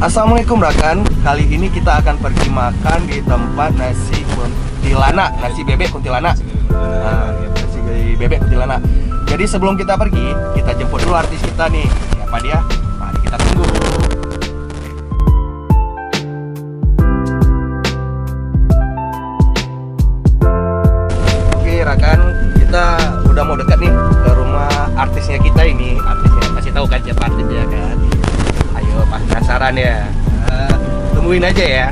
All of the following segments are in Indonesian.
Assalamualaikum rekan. Kali ini kita akan pergi makan di tempat nasi kuntilanak, nasi bebek kuntilanak. Nasi bebek kuntilanak. Jadi sebelum kita pergi, kita jemput dulu artis kita nih. Siapa dia? Mari kita tunggu. Oke rekan, kita udah mau dekat nih ke rumah artisnya kita ini. Artisnya kasih tahu kan siapa artisnya kan. Ayo, pas penasaran ya. Tungguin aja ya.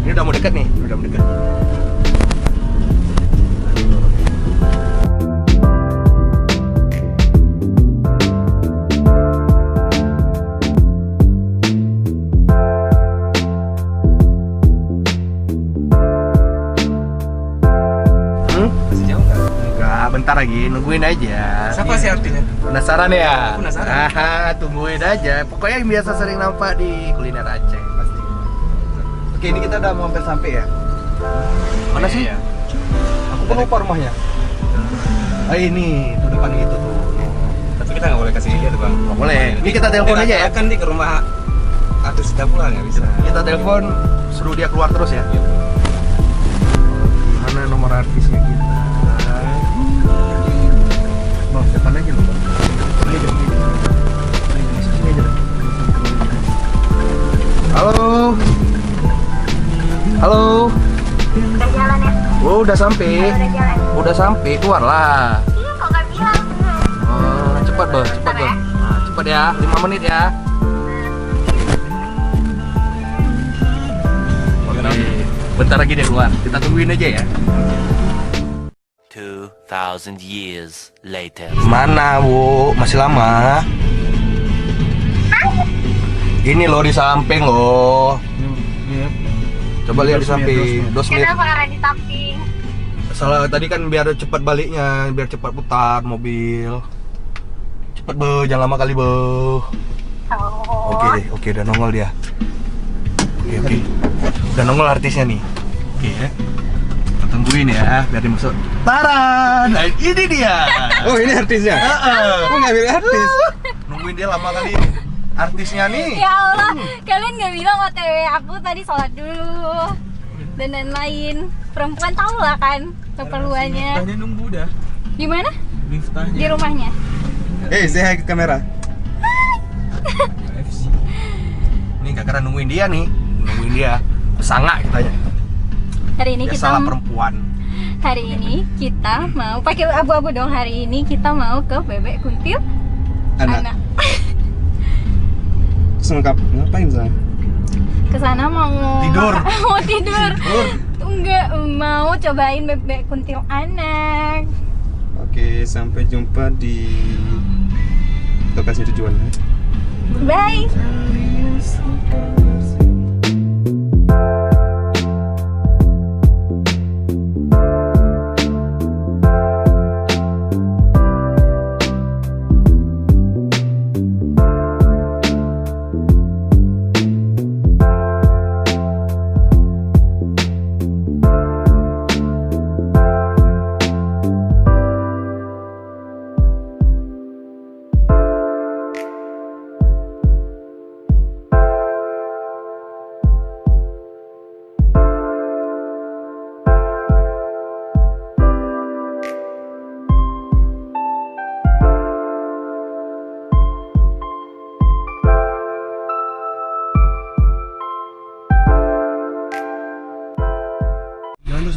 Ini udah mau dekat nih, udah mau dekat. Masih jauh nggak? Enggak, bentar lagi, nungguin aja. Siapa sih artinya? Penasaran ya? Penasaran. Tungguin aja. Pokoknya yang biasa sering nampak di kuliner Aceh pasti. Oke, ini kita udah mau hampir sampai ya. Mana sih? Iya. Aku pun lupa rumahnya. Ini tuh depan itu tuh. Tapi kita nggak boleh kasih dia tuh bang. Nggak boleh. Ini kita telepon aja ya. Kan di ke rumah artis sudah pulang ya bisa. Kita telepon, suruh dia keluar terus ya. Iya. Mana nomor artisnya kita? Bang, depan aja loh bang. Ini aja. Sini aja. Halo. Halo. Udah jalan ya? Oh, udah sampai. Udah jalan. Udah sampai, keluarlah. Iya kok gak bilang? Oh, cepat bang, cepat bang. Nah, cepat ya, 5 menit ya. Oke. Bentar lagi dia keluar. Kita tungguin aja ya. 2,000 years later. Mana, Bu? Masih lama? Ini loh di samping loh. Coba lihat di samping. 2 menit. Kenapa karena di samping? Salah tadi kan biar cepat baliknya, biar cepat putar mobil. Cepet be, jangan lama kali be. Oh. Oke, udah nongol dia. Oke. Udah nongol artisnya nih. Oke ya. Kita tungguin ya, biar dia masuk. Tara, nah ini dia. Oh ini artisnya? Aku nggak bilang artis. Nungguin dia lama kali. Artisnya nih. Ya Allah, kalian gak bilang OTW aku tadi sholat dulu dan lain-lain. Perempuan tau lah kan keperluannya. Miftahnya nunggu udah. Di mana? Miftahnya. Di rumahnya. Say hi ke kamera. Nih kakak nungguin dia nih. Nungguin dia. Pesanga kitanya. Hari ini Dia kita salah perempuan. hari ini kita mau pakai abu-abu dong. Hari ini kita mau ke Bebek Kuntil Anak. Ngapain sana? Kesana mau Tidur. mau tidur. Enggak, mau cobain bebek kuntil anak. Oke, sampai jumpa di lokasi tujuannya. Bye.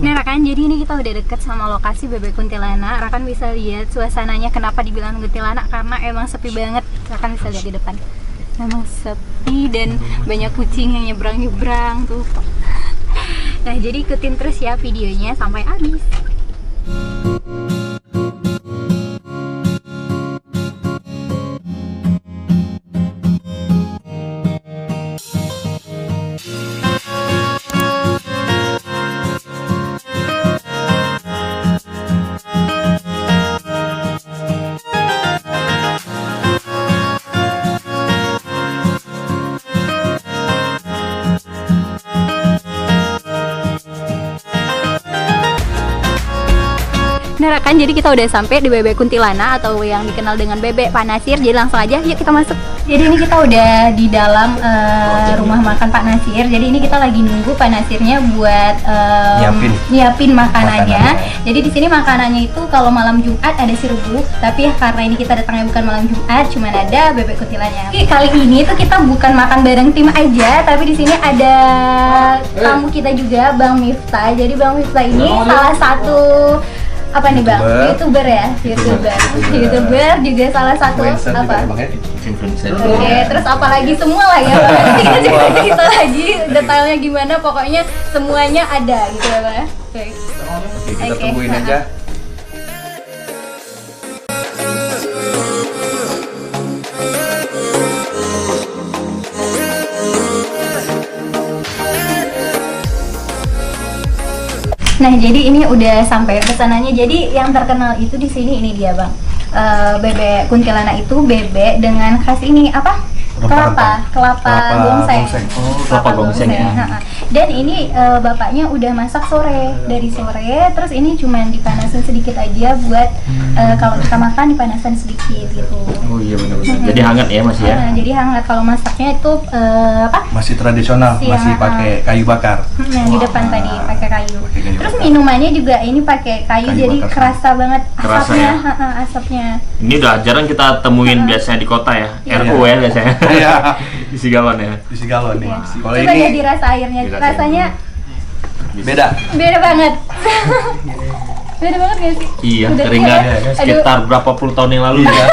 Nah Rakan, jadi ini kita udah deket sama lokasi Bebek Kuntilanak. Rakan bisa lihat suasananya, kenapa dibilang kuntilanak, karena emang sepi banget. Rakan bisa lihat di depan, memang sepi dan banyak kucing yang nyebrang-nyebrang tuh. Nah jadi ikutin terus ya videonya sampai habis. Nah kan, jadi kita udah sampai di Bebek Kuntilanak atau yang dikenal dengan Bebek Pak Nasir. Jadi langsung aja yuk kita masuk. Jadi ini kita udah di dalam rumah makan Pak Nasir. Jadi ini kita lagi nunggu Pak Nasirnya buat nyiapin makanannya. Jadi di sini makanannya itu kalau malam Jumat ada sirebuk, tapi karena ini kita datangnya bukan malam Jumat, cuman ada Bebek Kuntilanak. Kali ini tuh kita bukan makan bareng tim aja, tapi di sini ada tamu kita juga, Bang Miftah. Jadi Bang Miftah ini salah satu apa nih Bang? YouTuber ya? YouTuber juga salah satu apa? Oke, terus apa lagi semua lah ya Bang. Nanti kita juga cerita lagi detailnya gimana, pokoknya semuanya ada gitu ya Bang. Oke, kita tungguin aja. Nah, jadi ini udah sampai pesanannya. Jadi yang terkenal itu di sini ini dia, Bang. Bebek Kuntilanak itu bebek dengan khas ini apa? Kelapa gongseng. Oh, kelapa gongseng ya. Dan ini bapaknya udah masak sore, dari sore. Terus ini cuman dipanasin sedikit aja buat kalau kita makan dipanasin sedikit gitu. Oh iya benar-benar. Jadi hangat ya masih ya. Jadi hangat. Kalau masaknya itu apa? Masih tradisional, masih pakai kayu bakar. Nah, di depan tadi pakai kayu. Terus minumannya juga ini pakai kayu jadi kerasa banget asapnya, asapnya. Ini udah jarang kita temuin biasanya di kota ya. RO ya biasanya. Iya. Di Sigalon ya. Di Sigalon nih. Kalau Coba ya ini dirasa airnya, rasanya beda. beda banget. Beda banget gak sih? Iya, Udah keringat kayak, aduh. sekitar berapa puluh tahun yang lalu ya.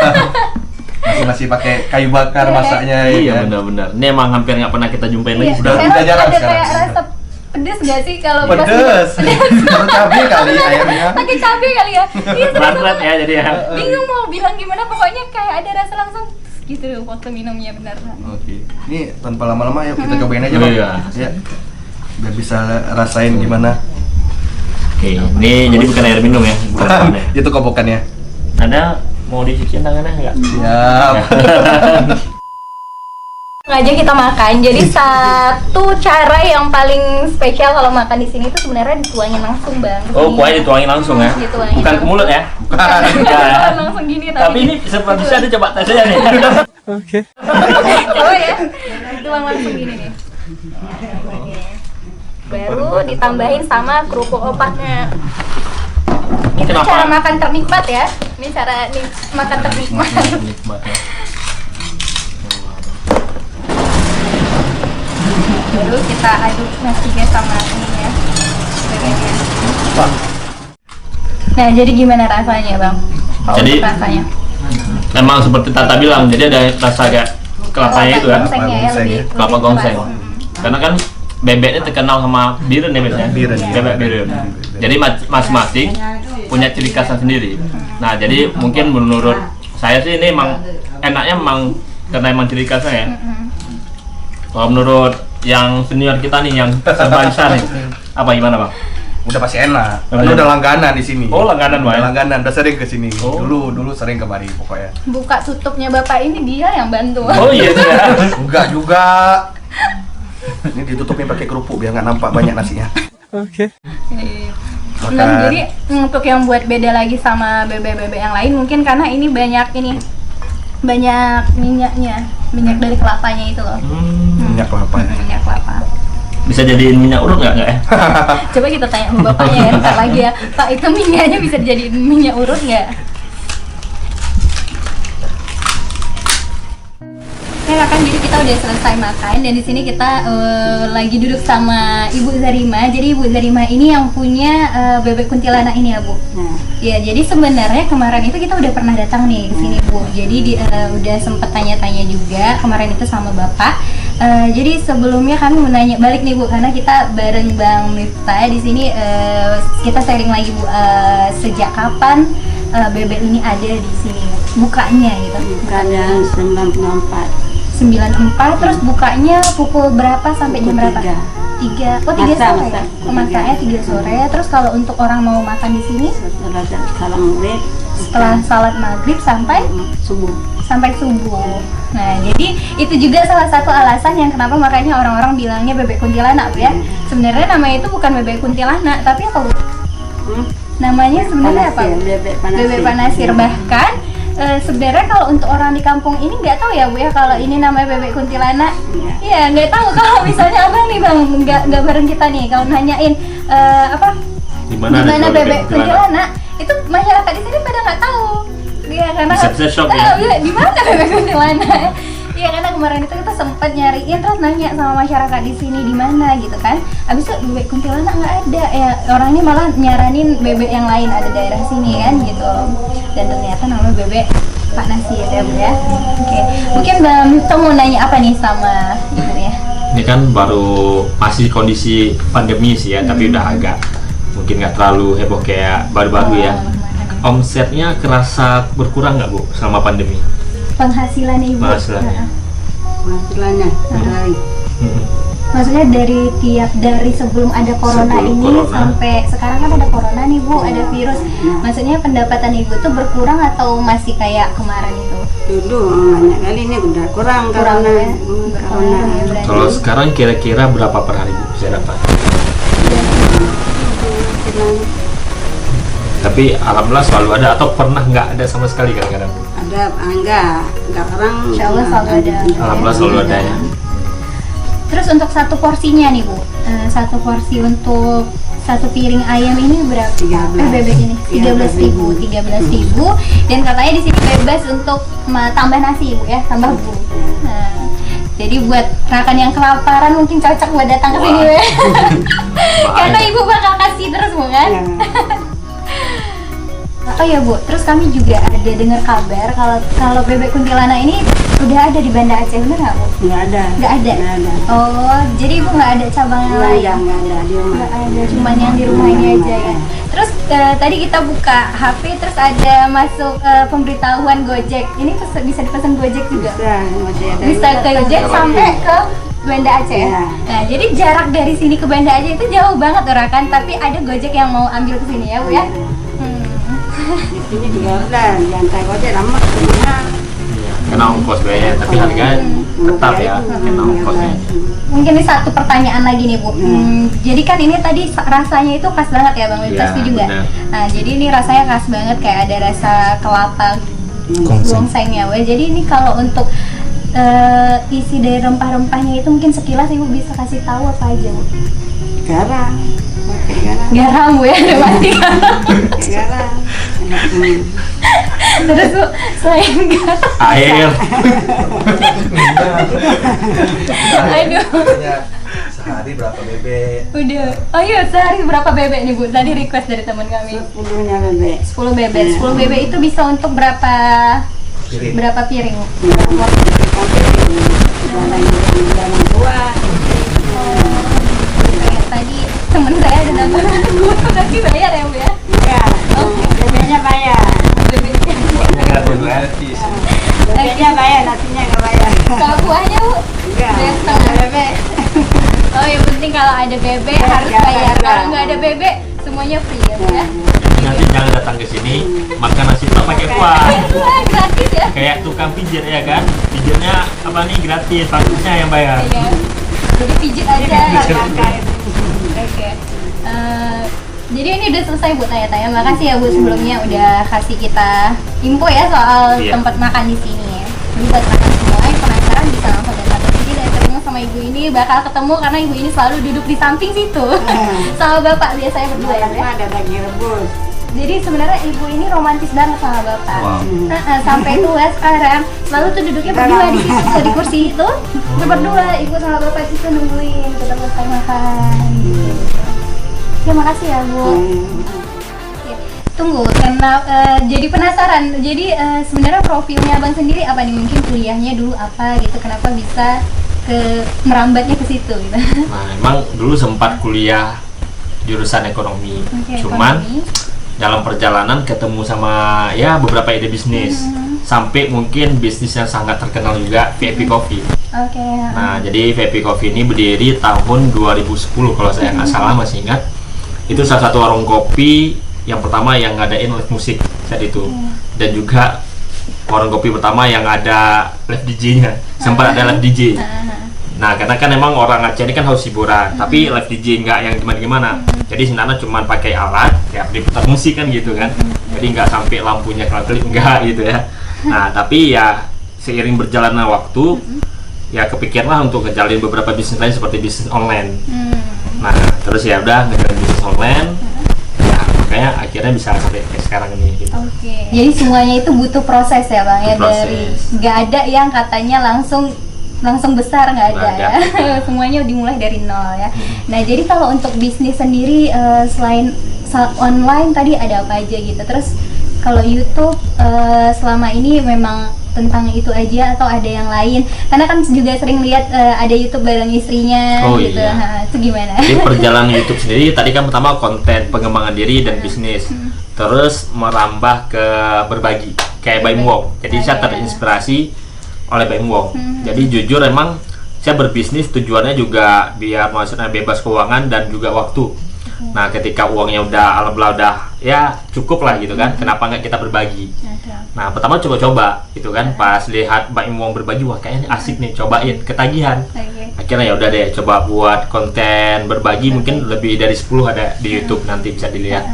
Masih pakai kayu bakar masaknya ya. Iya kan? benar-benar. Ini emang hampir nggak pernah kita jumpain lagi. Iya. Udah Sekarang jarang ada sekarang. kayak rasa pedes gak sih kalau pas Pedes. Taruh cabai kali airnya. pakai cabai kali ya? Iya, Berat ya jadi ya. bingung mau bilang gimana, pokoknya kayak ada rasa langsung gitu waktu minumnya, benar. Oke. Ini tanpa lama-lama yuk kita cobain aja, Oh, Bang. iya. Ya. Biar bisa rasain gimana. Oke, ini jadi bukan air minum ya. Bukan ya. Itu kobokannya. Ada mau dicuciin tangannya nggak? Siap. Aja kita makan. Jadi satu cara yang paling spesial kalau makan di sini itu sebenarnya dituangin langsung, Bang. Oh, kuahnya dituangin langsung ya? Dituangin. Bukan ke mulut ya? Bukan. Ya. Langsung gini Tapi ini seperti ada coba tes aja nih. coba ya. Tuang langsung gini nih. Baru ditambahin sama kerupuk opaknya. Itu Kenapa? cara makan ternikmat ya. Ini cara makan ternikmat. Nikmat ya. Baru kita aduk nasinya sama ininya. Nah, jadi gimana rasanya, Bang? Kalau Jadi, untuk rasanya. Memang seperti Tata bilang, jadi ada rasa kayak kelapanya itu ya. Gongsengnya ya, lebih Kelapa lebih gongseng. keras. Karena kan bebeknya terkenal sama biren ya biasanya. Biren. Bebek biren. Jadi masing-masing punya ciri khasnya sendiri. Nah, jadi mungkin menurut saya sih ini emang enaknya emang karena emang ciri khasnya ya. Kalau menurut yang senior kita nih yang serba nih, apa gimana Bang? Udah pasti enak. Oh, Kan iya. udah langganan di sini. Oh, langganan, Bang, Udah ya? langganan, udah sering ke sini. Oh. Dulu sering kemari pokoknya. Buka tutupnya Bapak ini dia yang bantu. Oh iya itu ya. Enggak juga. Ini ditutupin pakai kerupuk biar nggak nampak banyak nasinya. Nah, Makan. jadi untuk yang buat beda lagi sama bebek-bebek yang lain mungkin karena ini banyak minyaknya, minyak dari kelapanya itu loh. Minyak kelapa. Minyak kelapa. Bisa jadiin minyak urut nggak ya? Coba kita tanya sama bapaknya ya, ntar lagi ya. Pak, itu minyaknya bisa dijadiin minyak urut nggak? Ya kan, jadi kita udah selesai makan dan di sini kita lagi duduk sama Ibu Zarima. Jadi Ibu Zarima ini yang punya Bebek Kuntilanak ini ya, Bu. Ya, jadi sebenarnya kemarin itu kita udah pernah datang nih ke sini, Bu. Jadi udah sempet tanya-tanya juga kemarin itu sama Bapak. Jadi sebelumnya kami mau nanya balik nih, Bu, karena kita bareng Bang Miftah di sini kita sharing lagi, Bu. Sejak kapan bebek ini ada di sini, Bu? Bukanya gitu. Bukanya 94. 94, terus bukanya pukul berapa sampai jam berapa? 3. Oh, 3 sore. Masak. Masaknya 3 sore. Terus kalau untuk orang mau makan di sini Setelah salam maghrib, setelah salat maghrib sampai subuh. subuh. Nah, jadi itu juga salah satu alasan yang kenapa makanya orang-orang bilangnya bebek kuntilanak, Bu, ya. Sebenarnya namanya itu bukan bebek kuntilanak, tapi apa, Bu? Namanya sebenarnya apa? Panasir, bebek panasir. Bebek panasir. Bahkan sebenarnya kalau untuk orang di kampung ini nggak tahu ya Bu ya kalau ini namanya bebek kuntilanak. Iya, nggak tahu kalau misalnya abang nih bang nggak bareng kita nih kalau nanyain apa Di di mana mana bebek kuntilanak itu masyarakat di sini pada nggak tahu. Iya karena Bisa shock ya? iya, di mana bebek kuntilanak? Iya karena kemarin itu kita sempat nyariin terus nanya sama masyarakat di sini di mana gitu kan. Abis itu bebek kuntilanak nggak ada ya, orang ini malah nyaranin bebek yang lain ada daerah sini kan gitu. Dan ternyata namanya bebek Pak Nasir ya Bu ya. Oke. Mungkin Bang Miftah mau nanya apa nih sama Ibu ya? Ini kan baru masih kondisi pandemi sih ya, tapi udah agak mungkin nggak terlalu heboh kayak baru-baru ya. Omsetnya kerasa berkurang nggak Bu selama pandemi? Penghasilan Ibu. Penghasilannya. Heeh. Penghasilannya sehari. Maksudnya dari sebelum ada corona Sebelum ini corona. sampai sekarang kan ada corona nih Bu, ada virus. Maksudnya pendapatan Ibu tuh berkurang atau masih kayak kemarin itu? Dulu banyak kali ini udah kurang Kurang karena ya? corona. Ya, berarti. Kalau sekarang kira-kira berapa per hari Bu bisa dapat? Tapi alhamdulillah selalu ada atau pernah nggak ada sama sekali kadang-kadang? Ada enggak orang. Insya Allah selalu ada. Alhamdulillah selalu ada ya. Terus untuk satu porsinya nih Bu, satu porsi untuk satu piring ayam ini berapa? 13. Bebek ini 13.000, 13.000. Dan katanya di sini bebas untuk tambah nasi Bu ya, tambah Bu. Nah, jadi buat rekan yang kelaparan mungkin cocok buat datang ke sini Bu ya. Karena Ibu bakal kasih terus Bu kan? Ya. Oh ya Bu, terus kami juga ada dengar kabar kalau bebek kuntilanak ini udah ada di Banda Aceh, benar nggak Bu? Nggak ada. Nggak ada. Nggak ada. Oh, jadi Ibu nggak ada cabang yang lain? Nggak ada di rumah. Nggak ada, cuman yang di rumah ini aja ya. Terus tadi kita buka HP, terus ada masuk pemberitahuan Gojek. Ini bisa dipesan Gojek juga? Bisa ke Gojek sampai ke Banda Aceh. Ya. Nah, jadi jarak dari sini ke Banda Aceh itu jauh banget kan, tapi ada Gojek yang mau ambil ke sini ya Bu ya. Di sini juga udah diantar Gojek lama kemana? Kena ongkos biaya, tapi harga tetap ya, kena ongkosnya. Mungkin ini satu pertanyaan lagi nih Bu. Jadi kan ini tadi rasanya itu khas banget ya Bang Miftah, Iya, setuju nggak? benar. Nah jadi ini rasanya khas banget kayak ada rasa kelapa gongsengnya. Jadi ini kalau untuk isi dari rempah-rempahnya itu mungkin sekilas Ibu bisa kasih tahu apa aja Bu? Garam. Pakai garam. Garam Bu ya, udah pasti garam. Pakai garam. Terus Bu, selain garam, Air. aduh. Sehari berapa bebek? Udah. Oh iya, sehari berapa bebek nih Bu? Tadi request dari teman kami. 10-nya bebek. 10 bebek. 10 bebek itu bisa untuk berapa Piring. berapa piring? Dalam tua. Kayak tadi temen saya ada nambah tapi bayar ya Bu ya? Ya. Bebeknya bayar. Bebeknya. Bebeknya bayar, nasinya nggak bayar. Kalau buahnya Bu? Enggak. Bayar setengah. Bebek. Oh yang penting kalau ada bebek harus Ya, bayar. ya. Kalau nggak ada bebek semuanya free ya Bu ya? Nanti jangan datang ke sini makan nasi tak pakai kuah. Wah gratis ya? Kayak tukang pijit ya kan? Pijitnya apa nih gratis, takutnya yang bayar. Iya. Jadi pijit aja. Pakai. Oke. Jadi ini udah selesai Bu tanya-tanya. Makasih ya Bu sebelumnya udah kasih kita info ya soal Iya. tempat makan di sini ya. Jadi buat makan semua yang penasaran bisa langsung datang ke sini dan ketemu sama ibu ini, bakal ketemu karena ibu ini selalu duduk di samping situ. Sama bapak biasanya berdua ya. Bu, ya. Ada daging rebus. Jadi sebenarnya ibu ini romantis banget sama bapak. Wow. Sampai tua sekarang selalu tuh duduknya berdua di situ, di kursi itu. Tuh berdua ibu sama bapak itu nungguin kita selesai makan. Gitu. Terima kasih ya Bu. Oke, tunggu karena jadi penasaran. Jadi sebenarnya profilnya Abang sendiri apa nih? Mungkin kuliahnya dulu apa gitu? Kenapa bisa merambatnya ke situ gitu? Nah, emang dulu sempat kuliah jurusan ekonomi. Oke, Cuman ekonomi. dalam perjalanan ketemu sama ya beberapa ide bisnis. Sampai mungkin bisnis yang sangat terkenal juga VIP Coffee. Oke. Nah, jadi VIP Coffee ini berdiri tahun 2010 kalau saya nggak salah, masih ingat. Itu salah satu warung kopi yang pertama yang ngadain live musik saat itu. Dan juga warung kopi pertama yang ada live DJ-nya. Sempat ada live DJ. Nah, karena kan emang orang Aceh ini kan haus hiburan, tapi live DJ nggak yang gimana-gimana. Jadi sebenarnya cuma pakai alat, ya diputar musik kan gitu kan. Jadi nggak sampai lampunya kelap-kelip, enggak gitu ya. Nah, tapi ya seiring berjalannya waktu, ya kepikiranlah untuk ngejalin beberapa bisnis lain seperti bisnis online. Nah, terus ya udah ngejalin bisnis online. Ya, makanya akhirnya bisa sampai kayak sekarang ini. Gitu. Jadi semuanya itu butuh proses ya Bang ya, Butuh dari proses. nggak ada yang katanya langsung besar, nggak ada Nggak ya. Semuanya dimulai dari nol ya. Nah, jadi kalau untuk bisnis sendiri selain online tadi ada apa aja gitu? Terus kalau YouTube selama ini memang tentang itu aja atau ada yang lain? Karena kan juga sering lihat ada YouTube bareng istrinya Oh, gitu. iya. Nah, itu gimana? Jadi perjalanan YouTube sendiri tadi kan pertama konten pengembangan diri dan bisnis, terus merambah ke berbagi kayak Baim Wong. Jadi saya terinspirasi oleh Baim Wong. Jadi jujur emang saya berbisnis tujuannya juga biar maksudnya bebas keuangan dan juga waktu. Nah, ketika uangnya alhamdulillah udah ya cukup lah gitu kan, kenapa nggak kita berbagi? Nah, pertama coba-coba gitu kan, pas lihat Baim Wong berbagi, wah kayaknya asik nih, cobain, ketagihan. Akhirnya ya udah deh, coba buat konten berbagi, mungkin lebih dari 10 ada di YouTube, nanti bisa dilihat.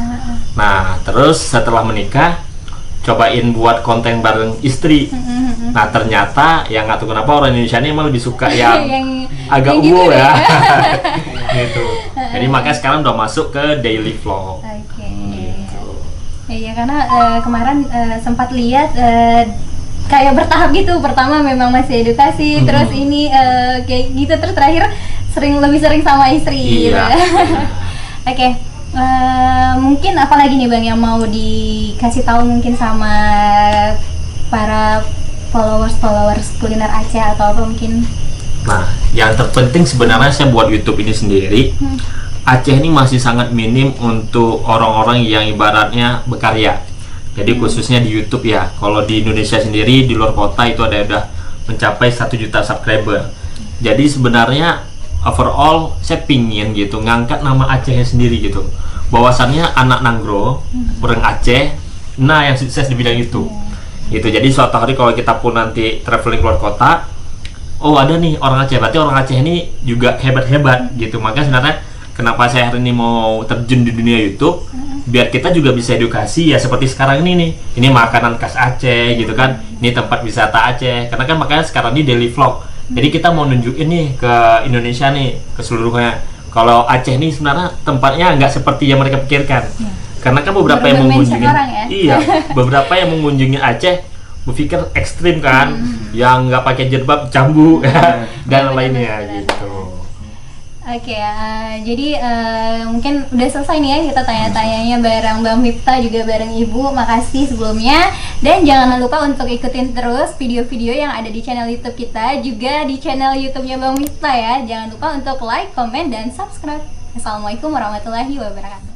Nah, terus setelah menikah cobain buat konten bareng istri. Nah, ternyata yang nggak tahu kenapa orang Indonesia ini emang lebih suka yang agak yang gitu wow ya. ya. Gitu. Jadi makanya sekarang udah masuk ke daily vlog. Iya, karena kemarin sempat lihat kayak bertahap gitu. Pertama memang masih edukasi, terus ini kayak gitu, terus terakhir lebih sering sama istri. Iya. Gitu. Oke. Mungkin apalagi nih Bang yang mau dikasih tahu mungkin sama para followers kuliner Aceh atau apa mungkin? Nah, yang terpenting sebenarnya saya buat YouTube ini sendiri, Aceh ini masih sangat minim untuk orang-orang yang ibaratnya berkarya. Jadi khususnya di YouTube ya. Kalau di Indonesia sendiri, di luar kota itu ada udah mencapai 1 juta subscriber. Jadi sebenarnya overall saya pingin gitu ngangkat nama Aceh sendiri gitu. Bahwasannya anak Nanggro, orang Aceh, nah yang sukses di bidang itu. Gitu. Jadi suatu hari kalau kita pun nanti traveling keluar kota, oh ada nih orang Aceh, berarti orang Aceh ini juga hebat-hebat gitu. Makanya sebenarnya kenapa saya hari ini mau terjun di dunia YouTube, biar kita juga bisa edukasi ya seperti sekarang ini nih. Ini makanan khas Aceh gitu kan, ini tempat wisata Aceh. Karena kan makanya sekarang ini daily vlog. Jadi kita mau nunjukin nih ke Indonesia nih, ke seluruhnya. Kalau Aceh ini sebenarnya tempatnya nggak seperti yang mereka pikirkan. Karena kan beberapa yang mengunjungi, iya, beberapa yang mengunjungi Aceh berpikir ekstrim kan, yang nggak pakai jilbab cambuk dan lainnya gitu. Oke, jadi mungkin udah selesai nih ya kita tanya-tanyanya bareng Bang Miftah juga bareng Ibu. Makasih sebelumnya, dan jangan lupa untuk ikutin terus video-video yang ada di channel YouTube kita, juga di channel YouTube-nya Bang Miftah ya. Jangan lupa untuk like, comment, dan subscribe. Assalamualaikum warahmatullahi wabarakatuh.